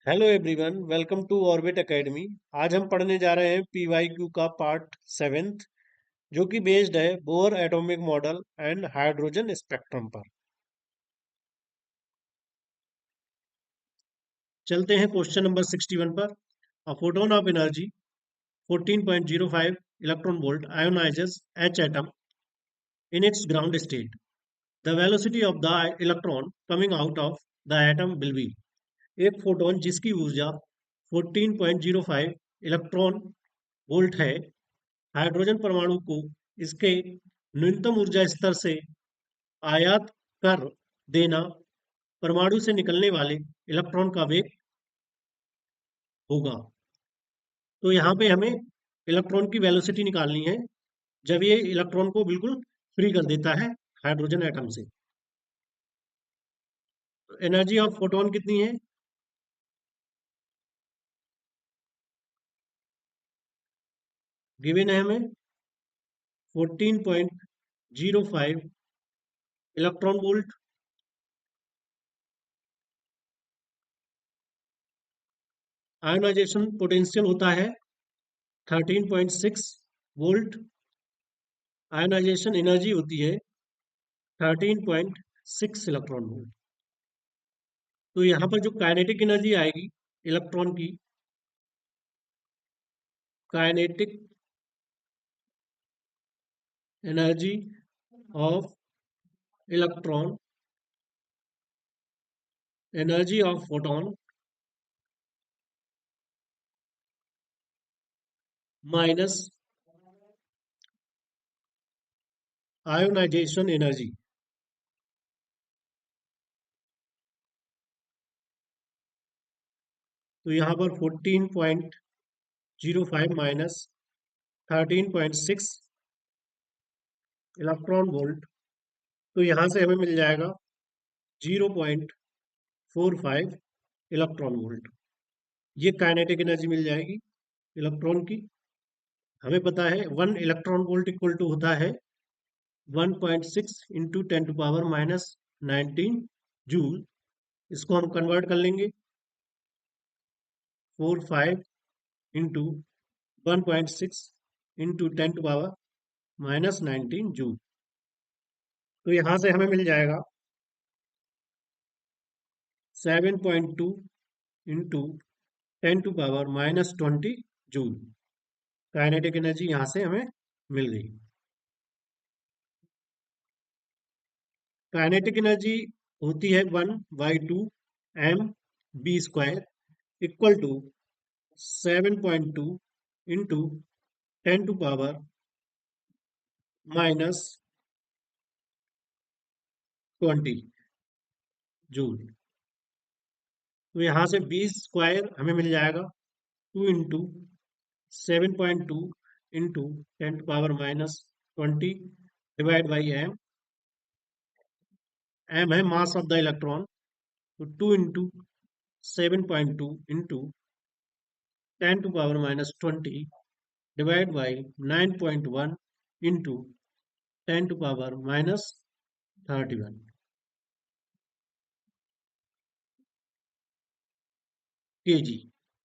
Hello everyone, welcome to Orbit Academy. आज हम पढ़ने जा रहे हैं पीवाईक्यू का पार्ट सेवेंथ, जो कि बेस्ड है Bohr atomic model and hydrogen spectrum पर। चलते हैं क्वेश्चन नंबर 61 पर। A photon of energy 14.05 electron volt ionizes H atom in its ground state. The velocity of the electron coming out of the atom will be. एक photon जिसकी ऊर्जा 14.05 electron volt है, hydrogen परमाणु को इसके न्यूनतम ऊर्जा स्तर से आयात कर देना परमाणु से निकलने वाले इलेक्ट्रॉन का वेग होगा। तो यहाँ पे हमें इलेक्ट्रॉन की वेलोसिटी निकालनी है जब ये इलेक्ट्रॉन को बिल्कुल फ्री कर देता है हाइड्रोजन एटम से। एनर्जी ऑफ फोटोन कितनी है? गिवन है हमें 14.05 इलेक्ट्रॉन वोल्ट। आयोनाइजेशन पोटेंशियल होता है 13.6 वोल्ट। आयोनाइजेशन एनर्जी होती है 13.6 इलेक्ट्रॉन वोल्ट। तो यहाँ पर जो काइनेटिक एनर्जी आएगी इलेक्ट्रॉन की, kinetic energy of electron, energy of photon minus ionization energy. तो यहाँ पर 14.05 माइनस 13.6 इलेक्ट्रॉन वोल्ट, तो यहाँ से हमें मिल जाएगा 0.45 इलेक्ट्रॉन वोल्ट। ये काइनेटिक एनर्जी मिल जाएगी इलेक्ट्रॉन की। हमें पता है 1 इलेक्ट्रॉन वोल्ट इक्वल टू होता है 1.6 into 10 to the power - 19 joule. इसको हम कन्वर्ट कर लेंगे 45 into 1.6 into 10 to the power - 19 joule. तो यहाँ से हमें मिल जाएगा 7.2 into 10 to the power - 20 joule. Kinetic energy यहाँ से हमें मिल गई। काइनेटिक एनर्जी होती है 1/2 m v² equal to 7.2 into 10 to the power - 20 joule. तो यहाँ से बी स्क्वायर हमें मिल जाएगा 2 into 7.2 into 10 to the power - 20 divide by M. M है मास ऑफ द इलेक्ट्रॉन, तो 2 into 7.2 into 10 to the power - 20 divide by 9.1 into 10 to the power - 31 kg।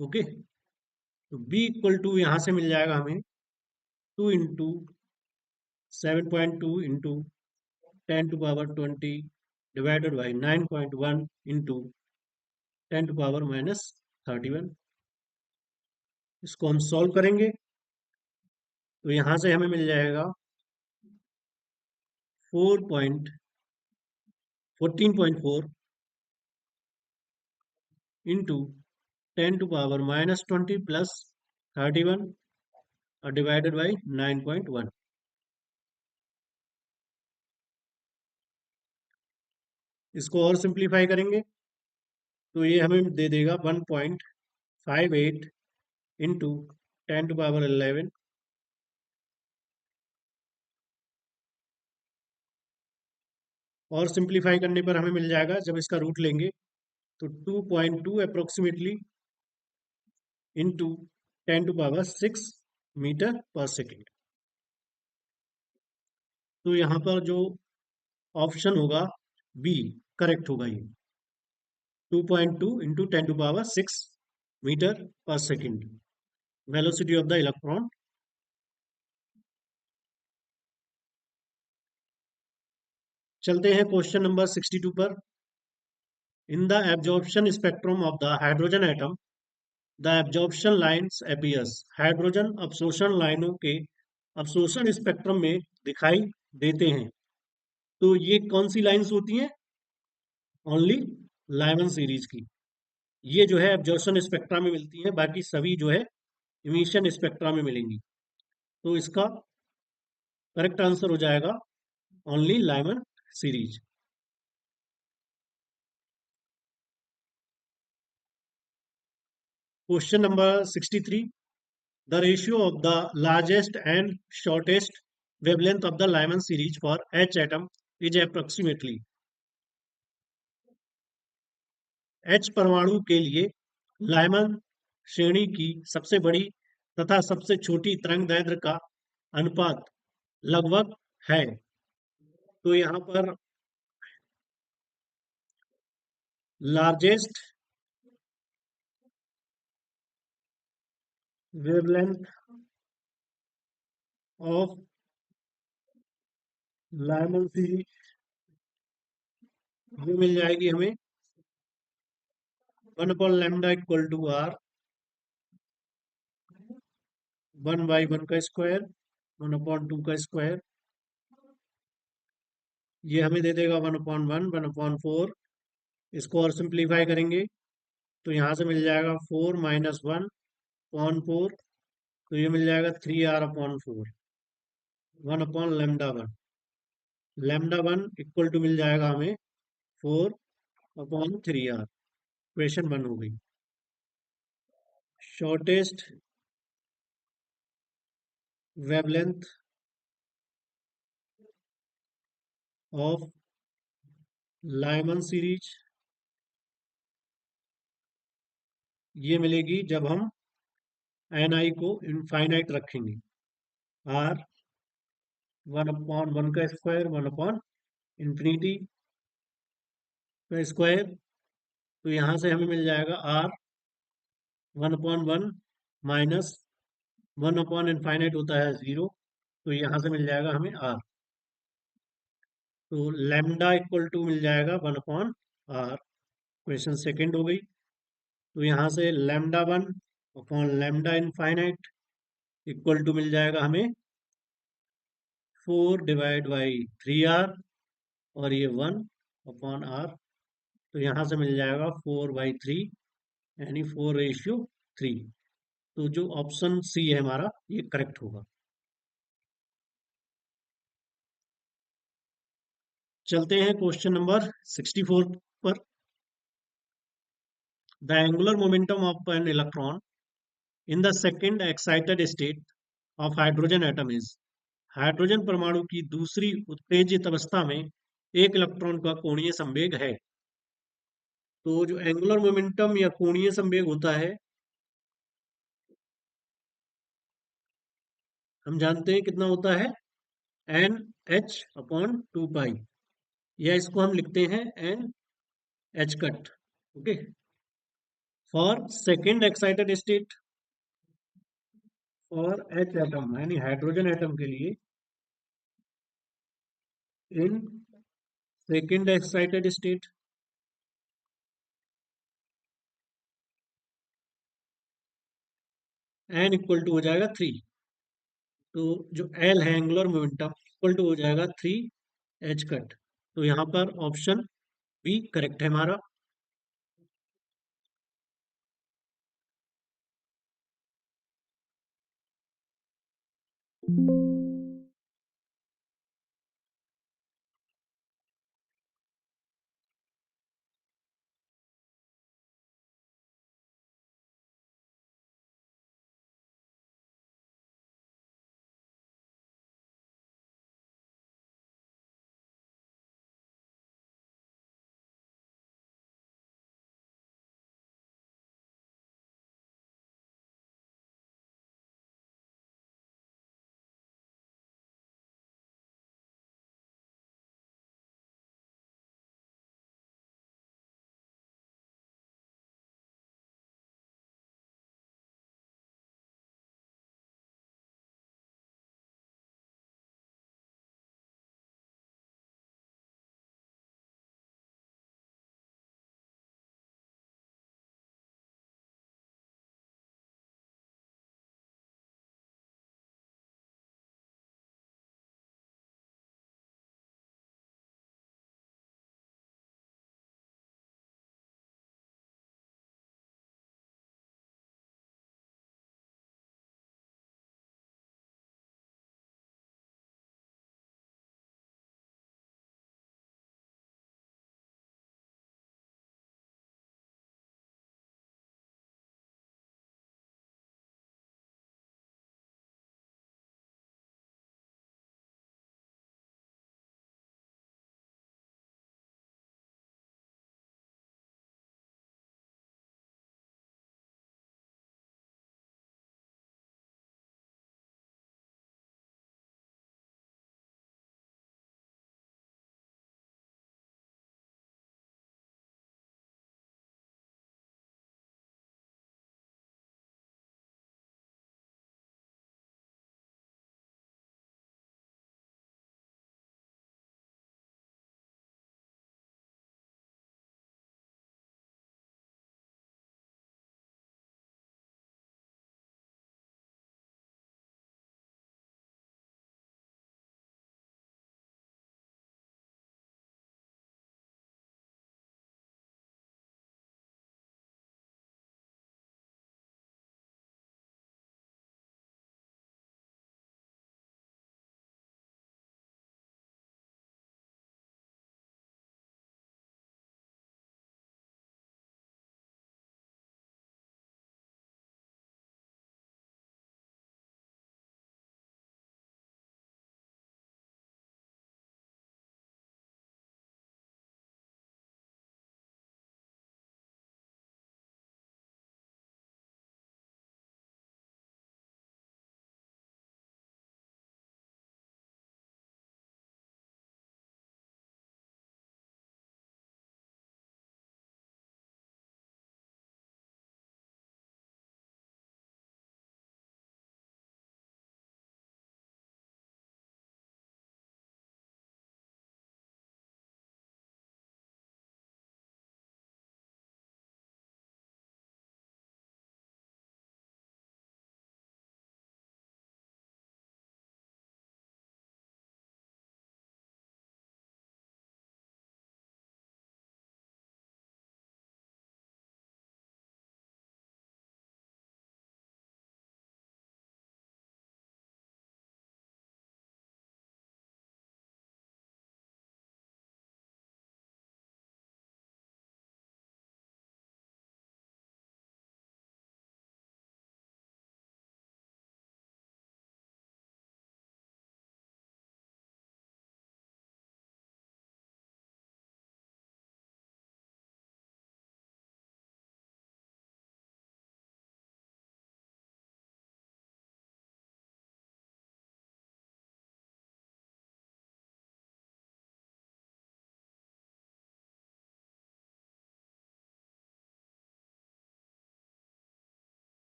Okay, तो B equal to यहाँ से मिल जाएगा हमें 2 into 7.2 into 10 to the power 20 divided by 9.1 into 10 to the power - 31। इसको हम solve करेंगे तो यहाँ से हमें मिल जाएगा 14.4 into 10 to the power - 20 plus 31 और डिवाइडेड बाई 9.1। इसको और सिंप्लीफाई करेंगे तो ये हमें दे देगा 1.58 इंटू 10 to the power 11 और सिंप्लीफाई करने पर हमें मिल जाएगा, जब इसका रूट लेंगे तो 2.2 approximately into 10 to the power 6 metre per second. तो यहाँ पर जो ऑप्शन होगा बी करेक्ट होगा ये। 2.2 into 10 to power 6 meter per second. Velocity of the electron. चलते हैं क्वेश्चन नंबर 62 पर. In the absorption spectrum of the hydrogen atom, the absorption lines appears. Hydrogen अवशोषण लाइनों के अवशोषण स्पेक्ट्रम में दिखाई देते हैं. तो ये कौन सी लाइंस होती हैं? ओनली लाइमन सीरीज की. ये जो है एब्जॉर्प्शन स्पेक्ट्रा में मिलती हैं, बाकी सभी जो है इमिशन स्पेक्ट्रा में मिलेंगी. तो इसका करेक्ट आंसर हो जाएगा only Lyman series. Question number 63. The ratio of the largest and shortest wavelength of the Lyman series for H atom is approximately. H परमाणु के लिए लाइमन श्रेणी की सबसे बड़ी तथा सबसे छोटी तरंगदैर्ध्य का अनुपात लगभग है. तो यहाँ पर largest wavelength of Lyman series ये मिल जाएगी हमें 1/λ इक्वल टू आर 1/1 का स्क्वायर 1/2 का स्क्वायर. ये हमें दे देगा 1/1 1/4. इसको और सिंप्लीफाई करेंगे तो यहाँ से मिल जाएगा 4 - 1/4. तो ये मिल जाएगा 3r/4 1/λ1. λ1 इक्वल टू मिल जाएगा हमें 4/3r. क्वेश्चन 1 हो गई. Shortest wavelength of Lyman series ये मिलेगी जब हम ni को इनफाइनाइट रखेंगे. r 1/1 का स्क्वायर 1/इंफिनिटी का स्क्वायर. तो यहाँ से हमें मिल जाएगा r 1/1 माइनस 1/इनफाइनाइट होता है 0. तो यहाँ से मिल जाएगा हमें r. तो लैम्डा इक्वल टू मिल जाएगा 1/r. क्वेश्चन सेकंड हो गई. तो यहाँ से λ1/λ इनफाइनाइट इक्वल टू मिल जाएगा हमें 4/3r और ये 1/r. तो यहाँ से मिल जाएगा 4/3 यानी 4:3. तो जो ऑप्शन सी है हमारा ये करेक्ट होगा. चलते हैं क्वेश्चन नंबर 64 पर. The angular momentum of an electron in the second excited state of hydrogen atom is. Hydrogen परमाणु की दूसरी उत्तेजित अवस्था में एक इलेक्ट्रॉन का कोणीय संवेग है. तो जो एंगुलर मोमेंटम या कोणीय संवेग होता है हम जानते हैं कितना होता है NH/2 पाई, या इसको हम लिखते हैं NH cut. Okay. For second excited state for H atom यानी हाइड्रोजन एटम के लिए in second excited state n equal to हो जाएगा 3. तो जो L है एंगुलर मोमेंटम इक्वल टू हो जाएगा 3h कट. तो यहाँ पर ऑप्शन बी करेक्ट है हमारा.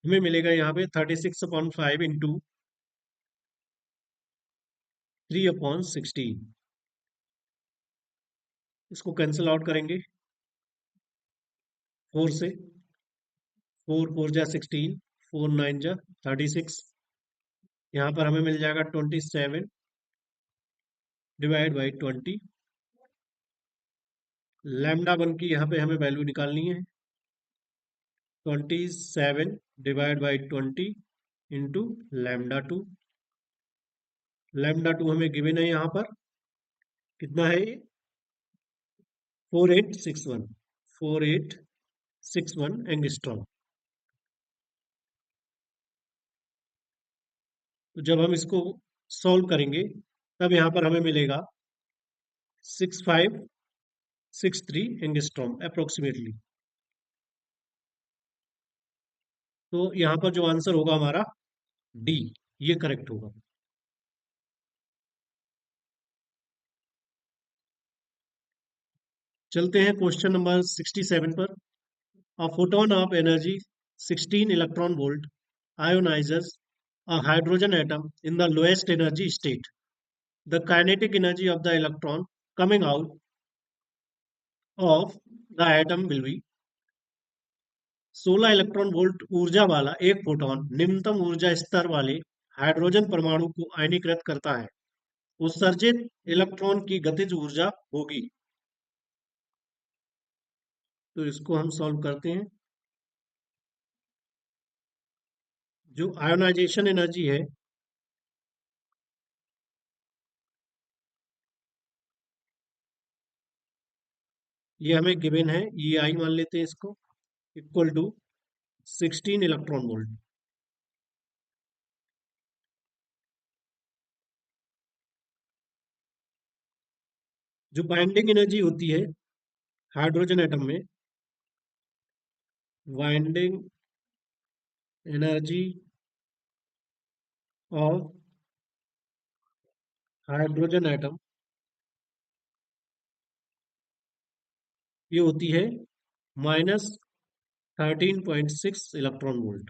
हमें मिलेगा यहाँ पे 36/5 इंटू 3/16। इसको कैंसिल आउट करेंगे 4 से। 4 4 जा 16, 4 9 जा 36। यहाँ पर हमें मिल जाएगा 27/20। λ1 की यहाँ पे हमें वैल्यू निकालनी है। 27/20 इंटू λ2। λ2 हमें गिवन है यहाँ पर, कितना है ये? 4861। 4861 एंगस्ट्रॉम। तो जब हम इसको सॉल्व करेंगे तब यहाँ पर हमें मिलेगा 6563 एंगस्ट्रॉम अप्रोक्सीमेटली। तो यहाँ पर जो आंसर होगा हमारा डी, ये करेक्ट होगा। चलते हैं क्वेश्चन नंबर 67 पर। A photon of energy 16 electron volt ionizes a hydrogen atom in the lowest energy state. The kinetic energy of the electron coming out of the atom will be 16 electron volt ऊर्जा वाला एक photon निम्नतम ऊर्जा स्तर वाले hydrogen परमाणु को आयनीकृत करता है। उत्सर्जित इलेक्ट्रॉन की गतिज ऊर्जा होगी। तो इसको हम सॉल्व करते हैं। जो आयोनाइजेशन एनर्जी है, ये हमें गिवन है, ये आई मान लेते हैं इसको, इक्वल टू 16 इलेक्ट्रॉन वोल्ट। जो बाइंडिंग एनर्जी होती है हाइड्रोजन एटम में, binding energy of hydrogen atom, ये होती है -13.6 इलेक्ट्रॉन वोल्ट।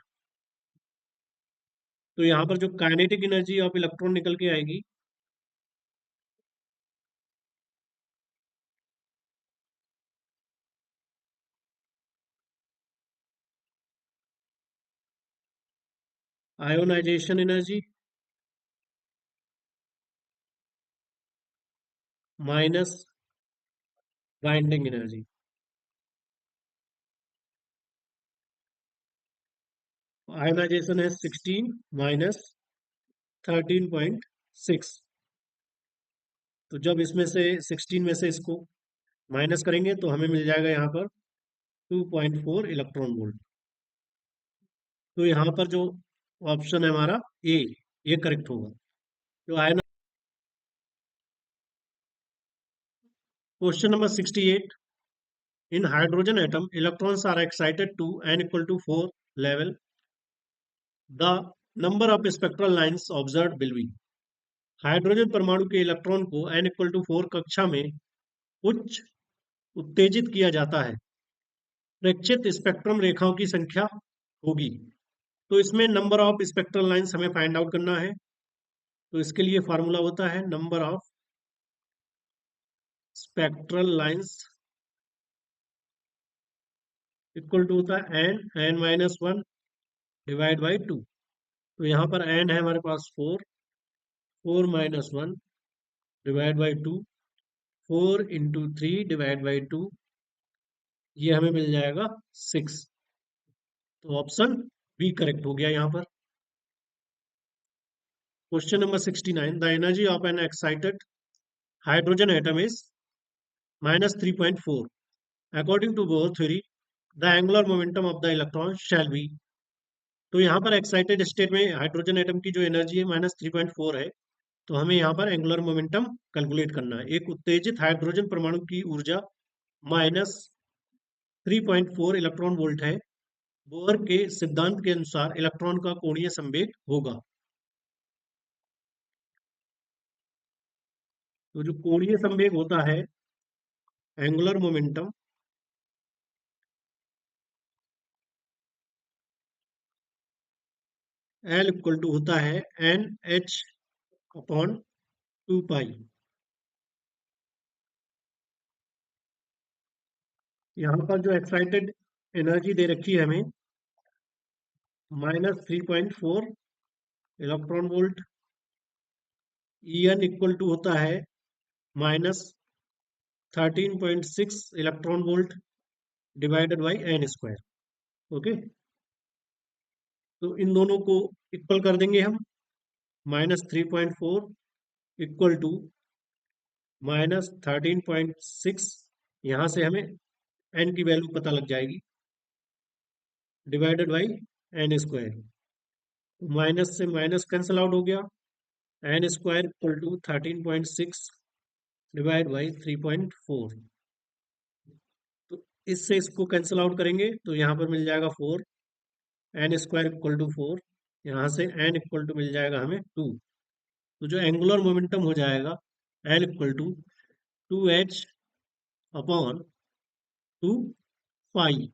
तो यहाँ पर जो काइनेटिक एनर्जी ऑफ इलेक्ट्रॉन निकल के आएगी, ionization energy minus binding energy. Ionization है 16 माइनस 13.6। तो जब इसमें से 16 में से इसको माइनस करेंगे तो हमें मिल जाएगा यहाँ पर 2.4 इलेक्ट्रॉन वोल्ट। तो यहाँ पर जो ऑप्शन है हमारा ए, ये करेक्ट होगा। तो आयन question number 68। In hydrogen atom electrons are excited to n equal to 4 level. The number of spectral lines observe will be. Hydrogen परमाणु के इलेक्ट्रॉन को n इक्वल टू 4 कक्षा में उच्च उत्तेजित किया जाता है। प्रेक्षित स्पेक्ट्रम रेखाओं की संख्या होगी। तो इसमें नंबर ऑफ स्पेक्ट्रल लाइंस हमें फाइंड आउट करना है। तो इसके लिए फार्मूला होता है number of spectral lines equal to होता है n-1 डिवाइड बाई 2। तो यहाँ पर n है हमारे पास 4, 4-1 divide by 2, 4 into 3 divide by 2, ये हमें मिल जाएगा 6। तो ऑप्शन बी करेक्ट हो गया यहाँ पर। Question number 69। The energy of an excited hydrogen atom is -3.4। According to Bohr theory the angular momentum of the electron shall be. तो यहाँ पर एक्साइटेड स्टेट में हाइड्रोजन एटम की जो एनर्जी है -3.4 है। तो हमें यहाँ पर एंगुलर मोमेंटम कैलकुलेट करना है। एक उत्तेजित हाइड्रोजन परमाणु की ऊर्जा -3.4 इलेक्ट्रॉन वोल्ट है। बोर के सिद्धांत के अनुसार इलेक्ट्रॉन का कोणीय संवेग होगा। तो जो कोणीय संवेग होता है, angular momentum, L equal to होता है एन एच अपॉन 2 पाई। यहाँ पर जो एक्साइटेड एनर्जी दे रखी है हमें -3.4 electron volt. E N equal to होता है -13.6 electron volt divided by N square. Okay, तो इन दोनों को इक्वल कर देंगे हम। -3.4 इक्वल टू -13.6, यहाँ से हमें एन की वैल्यू पता लग जाएगी, divided by N square. Minus से माइनस कैंसिल आउट हो गया, N square equal to 13.6 divide by 3.4। तो इससे इसको कैंसिल आउट करेंगे तो यहाँ पर मिल जाएगा 4, एन स्क्वायर इक्वल टू 4, यहाँ से एन इक्वल टू मिल जाएगा हमें 2। तो जो एंगुलर मोमेंटम हो जाएगा L equal to 2h upon 2 pi.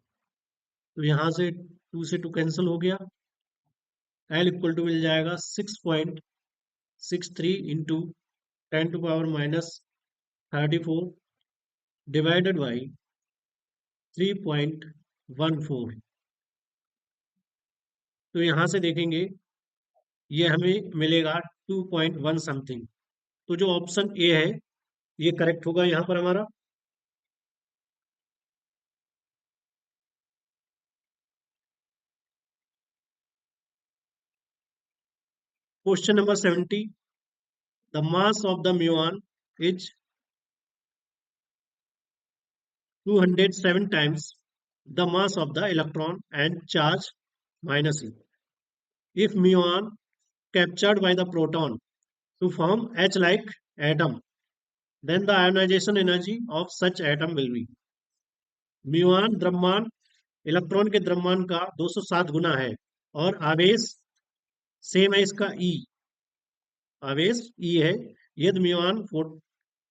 तो यहाँ से 2 से 2 कैंसिल हो गया, एल इक्वल टू मिल जाएगा 6.63 इंटू 10⁻⁻34 डिवाइडेड बाई 3.14। तो यहाँ से देखेंगे ये हमें मिलेगा 2.1 समथिंग। तो जो ऑप्शन ए है ये करेक्ट होगा यहाँ पर हमारा। Question number 70, the mass of the muon is 207 times the mass of the electron and charge minus e. If muon captured by the proton to form H-like atom, then the ionization energy of such atom will be। म्यून द्रव्यमान electron के द्रव्यमान का 207 गुना है और आवेश same है इसका ई, आवेश ई है। यदि म्यून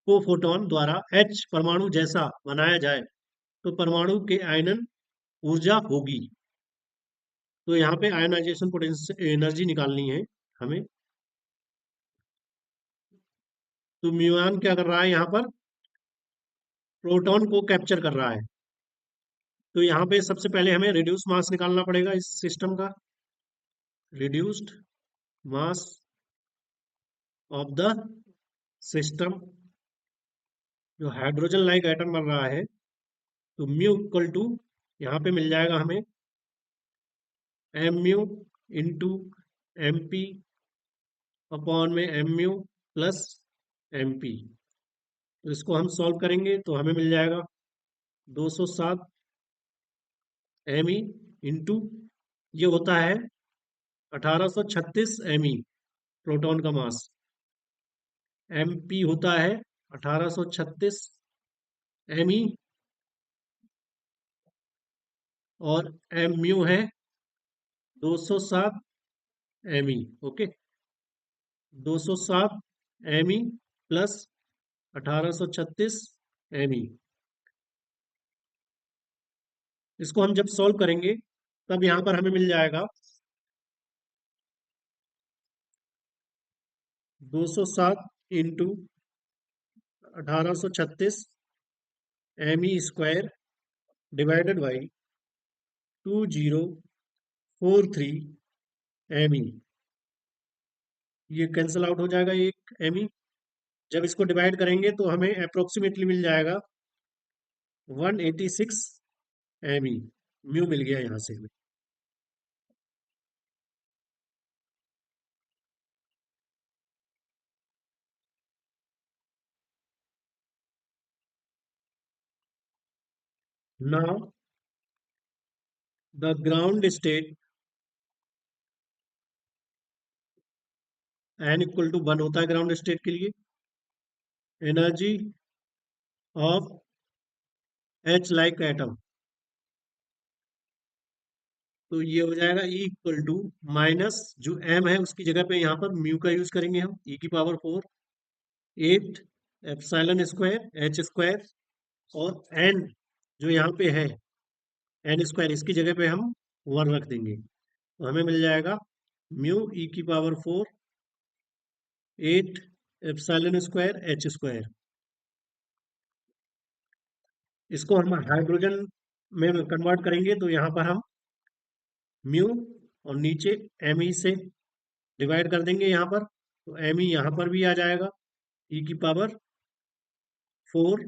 को फोटोन द्वारा एच परमाणु जैसा बनाया जाए तो परमाणु के आयनन ऊर्जा होगी। तो यहाँ पे आयनाइजेशन पोटेंशियल एनर्जी निकालनी है हमें। तो म्यून क्या कर रहा है, यहाँ पर प्रोटॉन को कैप्चर कर रहा है। तो यहाँ पे सबसे पहले हमें रिड्यूस मास निकालना पड़ेगा इस सिस्टम का। Reduced mass of the system, जो हाइड्रोजन लाइक एटम बन रहा है, तो म्यू इक्वल टू यहाँ पे मिल जाएगा हमें M mu into M P upon में M mu plus M P. तो इसको हम सॉल्व करेंगे तो हमें मिल जाएगा 207 एम ई इंटू, ये होता है 1836 एम ई प्रोटॉन का मास। एम पी होता है 1836 एम ई और एम म्यू है 207 M E. Okay, 207 M E plus 1836 M E. इसको हम जब सॉल्व करेंगे तब यहाँ पर हमें मिल जाएगा 207 into 1836 M E square divided by 2043 M E. ये कैंसिल आउट हो जाएगा एक एम ई। जब इसको डिवाइड करेंगे तो हमें अप्रोक्सीमेटली मिल जाएगा 186 एम ई। म्यू मिल गया यहाँ से हमें। Now the ground state N equal to 1 होता है ग्राउंड स्टेट के लिए। Energy of H like atom, तो ये हो जाएगा E इक्वल टू माइनस जो M है उसकी जगह पे यहाँ पर म्यू का यूज करेंगे हम, e⁴ 8 epsilon square H square, और n जो यहाँ पे है n स्क्वायर, इसकी जगह पे हम 1 रख देंगे तो हमें मिल जाएगा म्यू ई की power 4 8 epsilon square H square. इसको हम हाइड्रोजन में कन्वर्ट करेंगे तो यहाँ पर हम म्यू और नीचे एम ई से डिवाइड कर देंगे यहाँ पर, तो एम ई यहाँ पर भी आ जाएगा ई की पावर 4,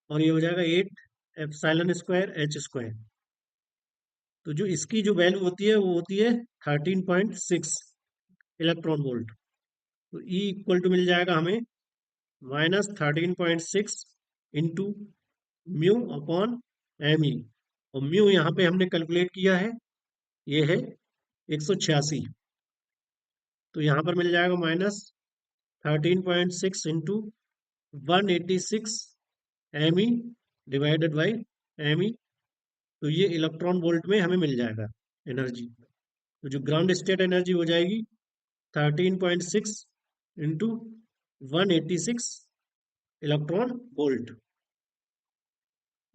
और ये हो जाएगा 8 एप्सिलॉन स्क्वायर एच स्क्वायर। तो जो इसकी जो वैल्यू होती है वो होती है 13.6 इलेक्ट्रॉन वोल्ट। तो ई इक्वल टू मिल जाएगा हमें -13.6 into mu upon M E, और म्यू यहाँ पे हमने कैलकुलेट किया है, ये है 186। तो यहाँ पर मिल जाएगा -13.6 into 186 M E divided by M E. तो ये इलेक्ट्रॉन वोल्ट में हमें मिल जाएगा एनर्जी। तो जो ग्राउंड स्टेट एनर्जी हो जाएगी 13.6 इंटू 186 इलेक्ट्रॉन वोल्ट।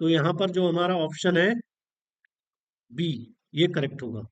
तो यहाँ पर जो हमारा ऑप्शन है बी, ये करेक्ट होगा।